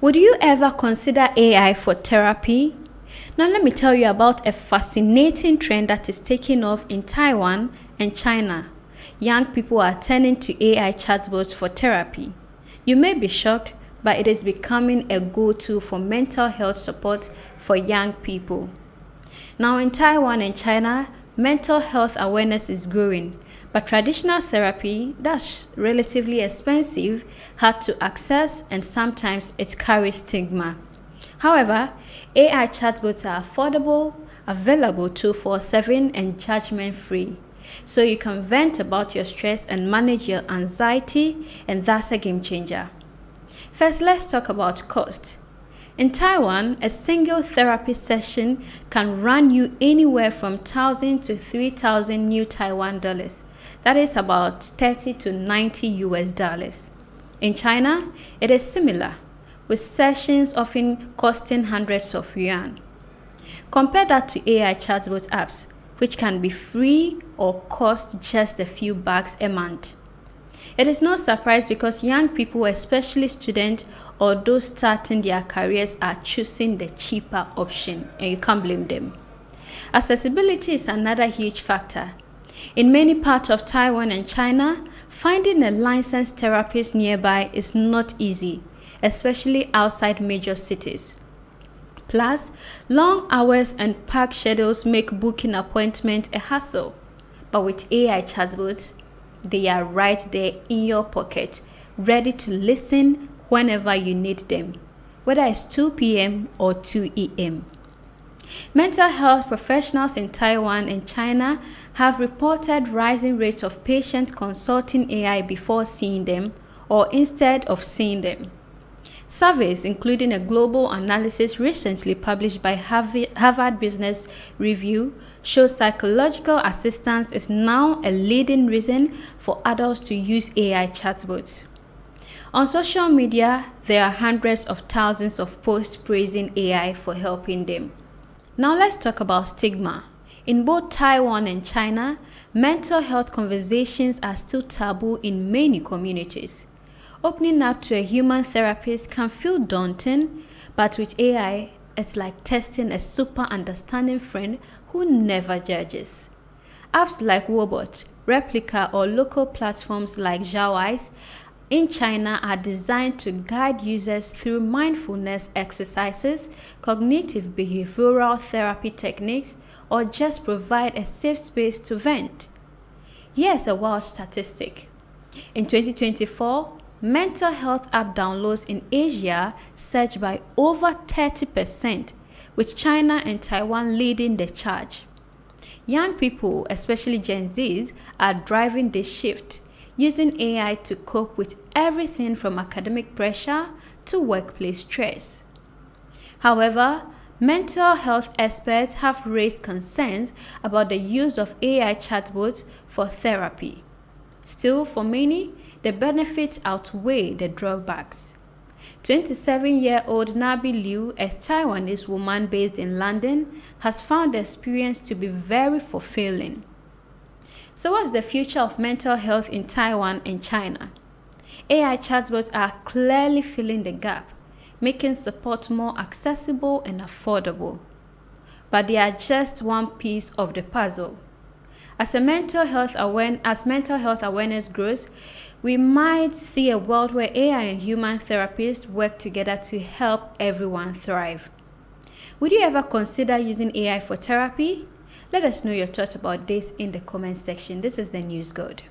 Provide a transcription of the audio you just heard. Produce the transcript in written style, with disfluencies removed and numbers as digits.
Would you ever consider AI for therapy? Now let me tell you about a fascinating trend that is taking off in Taiwan and China. Young people are turning to AI chatbots for therapy. You may be shocked, but it is becoming a go-to for mental health support for young people. Now in Taiwan and China, mental health awareness is growing, but traditional therapy that's relatively expensive, hard to access, and sometimes it carries stigma. However, AI chatbots are affordable, available 24/7 and judgment-free. So you can vent about your stress and manage your anxiety, and that's a game changer. First, let's talk about cost. In Taiwan, a single therapy session can run you anywhere from 1,000 to 3,000 new Taiwan dollars. That is about 30 to 90 US dollars. In China, it is similar, with sessions often costing hundreds of yuan. Compare that to AI chatbot apps, which can be free or cost just a few bucks a month. It is no surprise because young people, especially students or those starting their careers, are choosing the cheaper option, and you can't blame them. Accessibility is another huge factor. In many parts of Taiwan and China, finding a licensed therapist nearby is not easy, especially outside major cities. Plus, long hours and packed schedules make booking appointments a hassle. But with AI chatbots, they are right there in your pocket, ready to listen whenever you need them, whether it's 2 p.m. or 2 a.m. Mental health professionals in Taiwan and China have reported rising rates of patients consulting AI before seeing them or instead of seeing them. Surveys, including a global analysis recently published by Harvard Business Review, show psychological assistance is now a leading reason for adults to use AI chatbots. On social media, there are hundreds of thousands of posts praising AI for helping them. Now let's talk about stigma. In both Taiwan and China, mental health conversations are still taboo in many communities. Opening up to a human therapist can feel daunting, but with AI, it's like testing a super understanding friend who never judges. Apps like Wobot, Replica, or local platforms like Zhaoice in China are designed to guide users through mindfulness exercises, cognitive behavioral therapy techniques, or just provide a safe space to vent. Here's a wild statistic. In 2024, mental health app downloads in Asia surged by over 30%, with China and Taiwan leading the charge. Young people, especially Gen Zs, are driving this shift, using AI to cope with everything from academic pressure to workplace stress. However, mental health experts have raised concerns about the use of AI chatbots for therapy. Still, for many, the benefits outweigh the drawbacks. 27-year-old Nabi Liu, a Taiwanese woman based in London, has found the experience to be very fulfilling. So what's the future of mental health in Taiwan and China? AI chatbots are clearly filling the gap, making support more accessible and affordable. But they are just one piece of the puzzle. As mental health awareness grows, we might see a world where AI and human therapists work together to help everyone thrive. Would you ever consider using AI for therapy? Let us know your thoughts about this in the comment section. This is the News God.